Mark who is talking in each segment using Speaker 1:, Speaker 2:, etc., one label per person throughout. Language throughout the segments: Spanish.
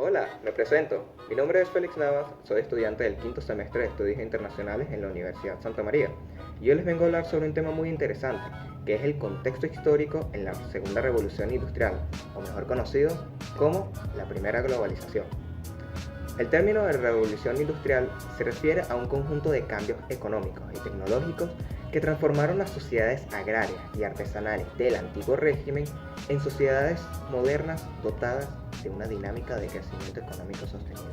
Speaker 1: Hola, me presento. Mi nombre es Félix Navas, soy estudiante del quinto semestre de Estudios Internacionales en la Universidad Santa María. Y hoy les vengo a hablar sobre un tema muy interesante, que es el contexto histórico en la Segunda Revolución Industrial, o mejor conocido como la Primera Globalización. El término de revolución industrial se refiere a un conjunto de cambios económicos y tecnológicos que transformaron las sociedades agrarias y artesanales del antiguo régimen en sociedades modernas dotadas de una dinámica de crecimiento económico sostenido.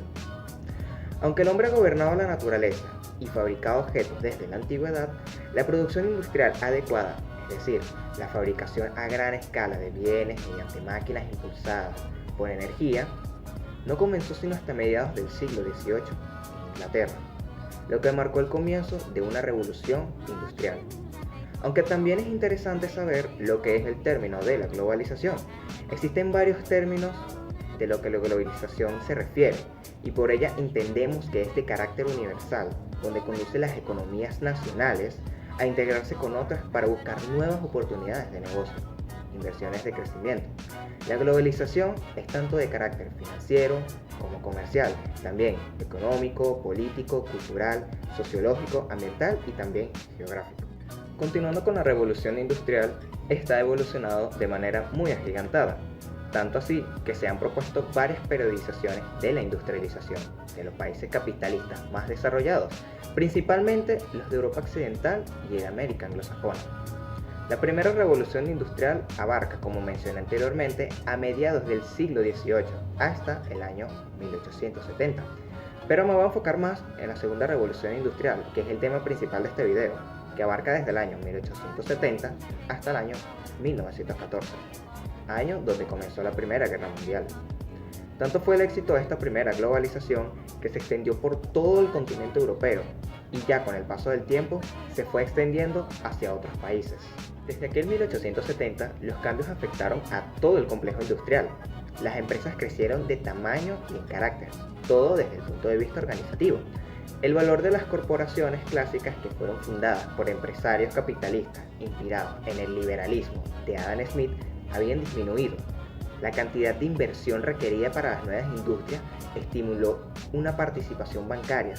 Speaker 1: Aunque el hombre gobernaba la naturaleza y fabricaba objetos desde la antigüedad, la producción industrial adecuada, es decir, la fabricación a gran escala de bienes mediante máquinas impulsadas por energía, no comenzó sino hasta mediados del siglo XVIII en Inglaterra, lo que marcó el comienzo de una revolución industrial. Aunque también es interesante saber lo que es el término de la globalización. Existen varios términos de lo que la globalización se refiere y por ella entendemos que es de carácter universal, donde conduce las economías nacionales a integrarse con otras para buscar nuevas oportunidades de negocio, inversiones de crecimiento. La globalización es tanto de carácter financiero como comercial, también económico, político, cultural, sociológico, ambiental y también geográfico. Continuando con la revolución industrial, esta ha evolucionado de manera muy agigantada, tanto así que se han propuesto varias periodizaciones de la industrialización de los países capitalistas más desarrollados, principalmente los de Europa Occidental y de América anglosajona. La primera revolución industrial abarca, como mencioné anteriormente, a mediados del siglo XVIII hasta el año 1870. Pero me voy a enfocar más en la segunda revolución industrial, que es el tema principal de este video, que abarca desde el año 1870 hasta el año 1914, año donde comenzó la Primera Guerra Mundial. Tanto fue el éxito de esta primera globalización que se extendió por todo el continente europeo y ya con el paso del tiempo se fue extendiendo hacia otros países. Desde aquel 1870 los cambios afectaron a todo el complejo industrial. Las empresas crecieron de tamaño y en carácter, todo desde el punto de vista organizativo. El valor de las corporaciones clásicas que fueron fundadas por empresarios capitalistas inspirados en el liberalismo de Adam Smith habían disminuido. La cantidad de inversión requerida para las nuevas industrias estimuló una participación bancaria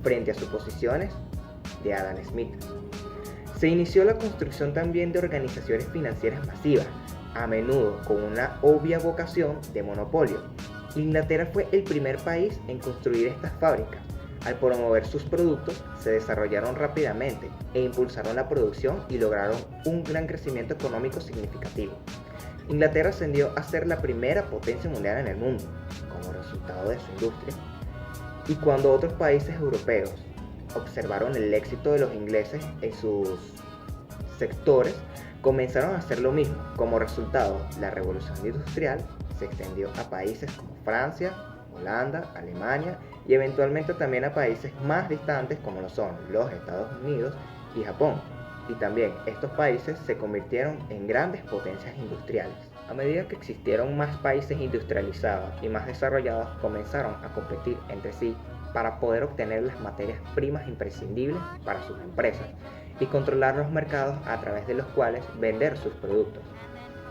Speaker 1: frente a suposiciones de Adam Smith. Se inició la construcción también de organizaciones financieras masivas, a menudo con una obvia vocación de monopolio. Inglaterra fue el primer país en construir estas fábricas. Al promover sus productos, se desarrollaron rápidamente e impulsaron la producción y lograron un gran crecimiento económico significativo. Inglaterra ascendió a ser la primera potencia mundial en el mundo, como resultado de su industria. Y cuando otros países europeos observaron el éxito de los ingleses en sus sectores, comenzaron a hacer lo mismo. Como resultado, la revolución industrial se extendió a países como Francia, Holanda, Alemania y eventualmente también a países más distantes como lo son los Estados Unidos y Japón. Y también estos países se convirtieron en grandes potencias industriales. A medida que existieron más países industrializados y más desarrollados, comenzaron a competir entre sí para poder obtener las materias primas imprescindibles para sus empresas y controlar los mercados a través de los cuales vender sus productos.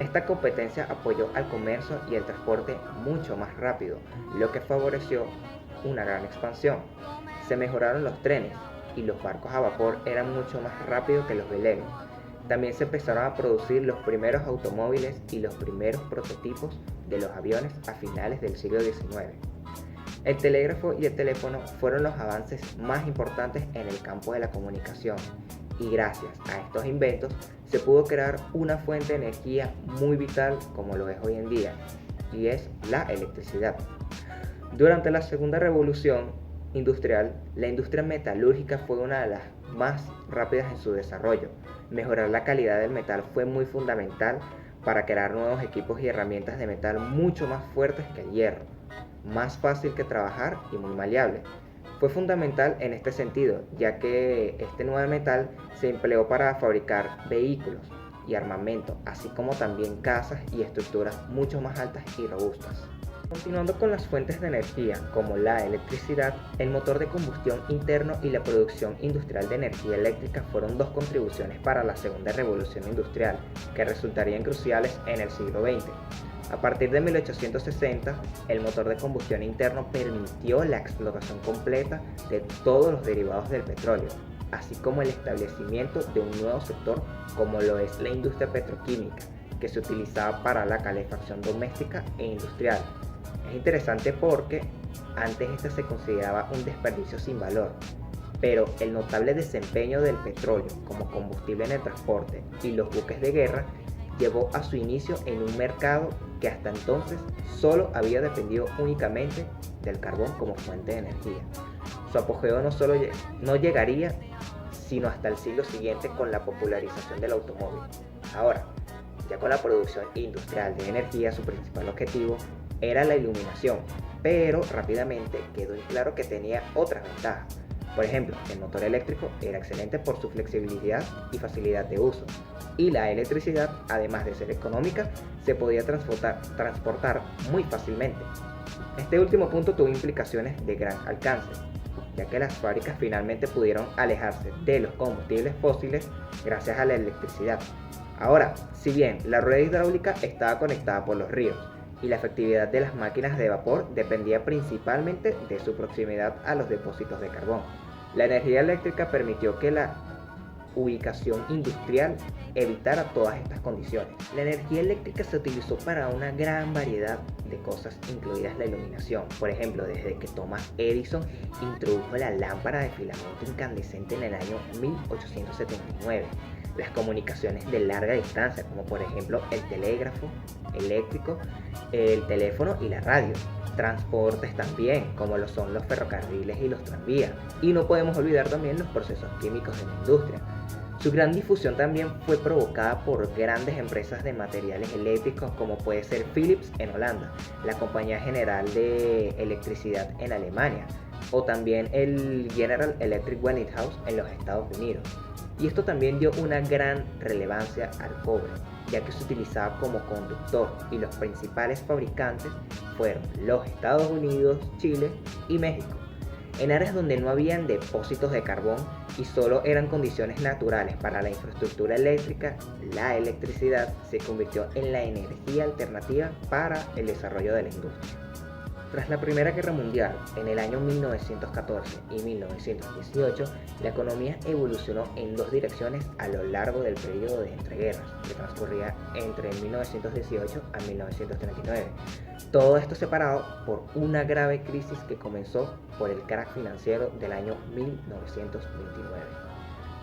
Speaker 1: Esta competencia apoyó al comercio y el transporte mucho más rápido, lo que favoreció una gran expansión. Se mejoraron los trenes y los barcos a vapor eran mucho más rápidos que los veleros. También se empezaron a producir los primeros automóviles y los primeros prototipos de los aviones a finales del siglo XIX. El telégrafo y el teléfono fueron los avances más importantes en el campo de la comunicación y gracias a estos inventos se pudo crear una fuente de energía muy vital como lo es hoy en día y es la electricidad. Durante la segunda revolución industrial, la industria metalúrgica fue una de las más rápidas en su desarrollo. Mejorar la calidad del metal fue muy fundamental para crear nuevos equipos y herramientas de metal mucho más fuertes que el hierro, más fácil que trabajar y muy maleable. Fue fundamental en este sentido, ya que este nuevo metal se empleó para fabricar vehículos y armamento, así como también casas y estructuras mucho más altas y robustas. Continuando con las fuentes de energía, como la electricidad, el motor de combustión interno y la producción industrial de energía eléctrica fueron dos contribuciones para la segunda revolución industrial, que resultarían cruciales en el siglo XX. A partir de 1860, el motor de combustión interno permitió la explotación completa de todos los derivados del petróleo, así como el establecimiento de un nuevo sector como lo es la industria petroquímica, que se utilizaba para la calefacción doméstica e industrial. Es interesante porque antes esta se consideraba un desperdicio sin valor, pero el notable desempeño del petróleo como combustible en el transporte y los buques de guerra llevó a su inicio en un mercado que hasta entonces solo había dependido únicamente del carbón como fuente de energía. Su apogeo no llegaría sino hasta el siglo siguiente con la popularización del automóvil. Ahora, ya con la producción industrial de energía, su principal objetivo era la iluminación, pero rápidamente quedó en claro que tenía otras ventajas. Por ejemplo, el motor eléctrico era excelente por su flexibilidad y facilidad de uso, y la electricidad, además de ser económica, se podía transportar muy fácilmente. Este último punto tuvo implicaciones de gran alcance, ya que las fábricas finalmente pudieron alejarse de los combustibles fósiles gracias a la electricidad. Ahora, si bien la rueda hidráulica estaba conectada por los ríos y la efectividad de las máquinas de vapor dependía principalmente de su proximidad a los depósitos de carbón, la energía eléctrica permitió que la ubicación industrial evitara todas estas condiciones. La energía eléctrica se utilizó para una gran variedad de cosas, incluidas la iluminación. Por ejemplo, desde que Thomas Edison introdujo la lámpara de filamento incandescente en el año 1879, las comunicaciones de larga distancia, como por ejemplo el telégrafo eléctrico, el teléfono y la radio. Transportes también, como lo son los ferrocarriles y los tranvías. Y no podemos olvidar también los procesos químicos de la industria. Su gran difusión también fue provocada por grandes empresas de materiales eléctricos como puede ser Philips en Holanda, la Compañía General de Electricidad en Alemania o también el General Electric Westinghouse en los Estados Unidos. Y esto también dio una gran relevancia al cobre, ya que se utilizaba como conductor y los principales fabricantes fueron los Estados Unidos, Chile y México. En áreas donde no habían depósitos de carbón y solo eran condiciones naturales para la infraestructura eléctrica, la electricidad se convirtió en la energía alternativa para el desarrollo de la industria. Tras la Primera Guerra Mundial, en el año 1914 y 1918, la economía evolucionó en dos direcciones a lo largo del periodo de entreguerras, que transcurría entre 1918 a 1939. Todo esto separado por una grave crisis que comenzó por el crack financiero del año 1929.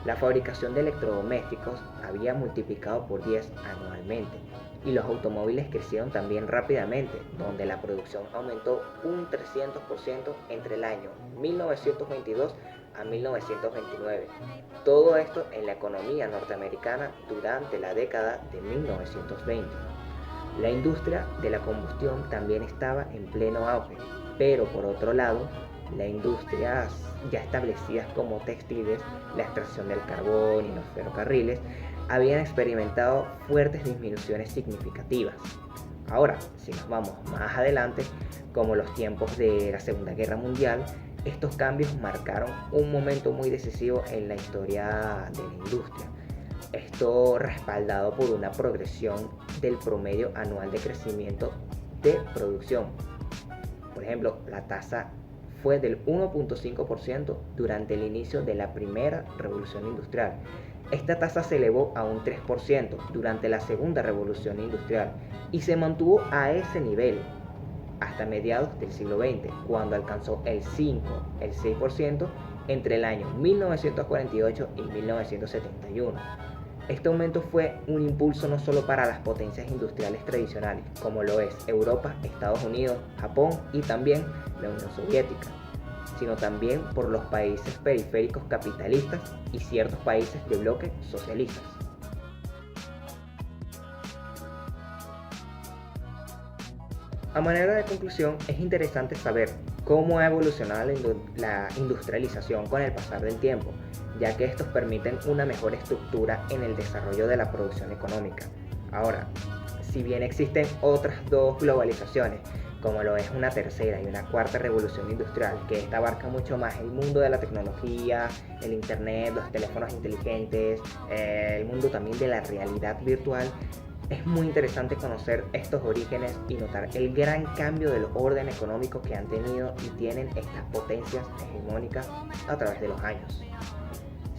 Speaker 1: La fabricación de electrodomésticos había multiplicado por 10 anualmente y los automóviles crecieron también rápidamente, donde la producción aumentó un 300% entre el año 1922 a 1929. Todo esto en la economía norteamericana durante la década de 1920. La industria de la combustión también estaba en pleno auge, pero por otro lado, las industrias ya establecidas como textiles, la extracción del carbón y los ferrocarriles habían experimentado fuertes disminuciones significativas. Ahora, si nos vamos más adelante, como los tiempos de la Segunda Guerra Mundial, estos cambios marcaron un momento muy decisivo en la historia de la industria. Esto respaldado por una progresión del promedio anual de crecimiento de producción. Por ejemplo, la tasa fue del 1.5% durante el inicio de la primera revolución industrial. Esta tasa se elevó a un 3% durante la segunda revolución industrial y se mantuvo a ese nivel hasta mediados del siglo XX, cuando alcanzó el 6% entre el año 1948 y 1971. Este aumento fue un impulso no solo para las potencias industriales tradicionales, como lo es Europa, Estados Unidos, Japón y también la Unión Soviética, sino también por los países periféricos capitalistas y ciertos países de bloque socialistas. A manera de conclusión, es interesante saber cómo ha evolucionado la industrialización con el pasar del tiempo, ya que estos permiten una mejor estructura en el desarrollo de la producción económica. Ahora, si bien existen otras dos globalizaciones como lo es una tercera y una cuarta revolución industrial, que esta abarca mucho más el mundo de la tecnología, el internet, los teléfonos inteligentes, el mundo también de la realidad virtual. Es muy interesante conocer estos orígenes y notar el gran cambio del orden económico que han tenido y tienen estas potencias hegemónicas a través de los años.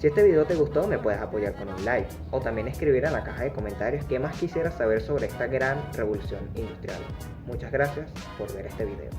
Speaker 1: Si este video te gustó, me puedes apoyar con un like o también escribir en la caja de comentarios qué más quisieras saber sobre esta gran revolución industrial. Muchas gracias por ver este video.